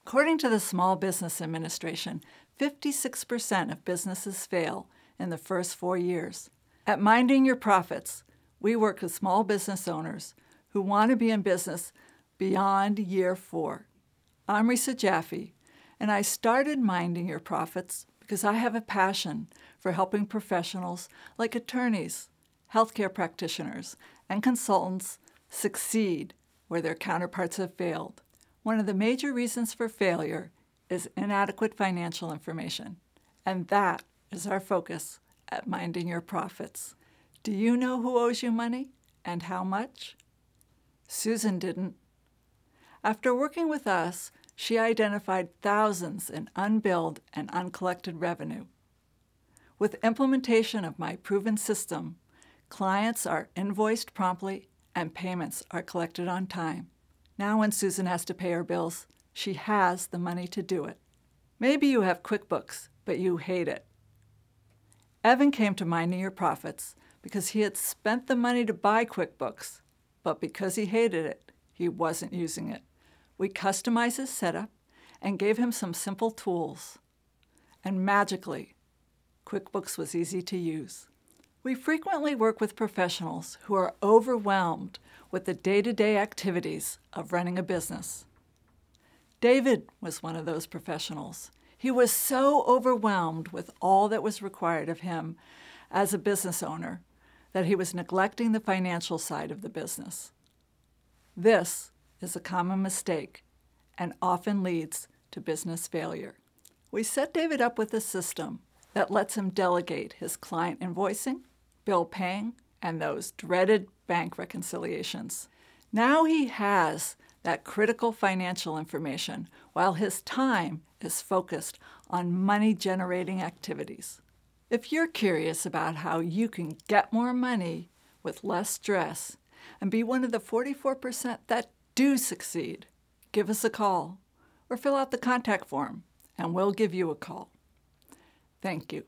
According to the Small Business Administration, 56% of businesses fail in the first 4 years. At Minding Your Profits, we work with small business owners who want to be in business beyond year 4. I'm Risa Jaffe, and I started Minding Your Profits because I have a passion for helping professionals like attorneys, healthcare practitioners, and consultants succeed where their counterparts have failed. One of the major reasons for failure is inadequate financial information, and that is our focus at Minding Your Profits. Do you know who owes you money and how much? Susan didn't. After working with us, she identified thousands in unbilled and uncollected revenue. With implementation of my proven system, clients are invoiced promptly and payments are collected on time. Now when Susan has to pay her bills, she has the money to do it. Maybe you have QuickBooks, but you hate it. Evan came to Minding Your Profits because he had spent the money to buy QuickBooks, but because he hated it, he wasn't using it. We customized his setup and gave him some simple tools. And magically, QuickBooks was easy to use. We frequently work with professionals who are overwhelmed with the day-to-day activities of running a business. David was one of those professionals. He was so overwhelmed with all that was required of him as a business owner that he was neglecting the financial side of the business. This is a common mistake and often leads to business failure. We set David up with a system that lets him delegate his client invoicing, bill paying, and those dreaded bank reconciliations. Now he has that critical financial information while his time is focused on money-generating activities. If you're curious about how you can get more money with less stress and be one of the 44% that do succeed, give us a call or fill out the contact form and we'll give you a call. Thank you.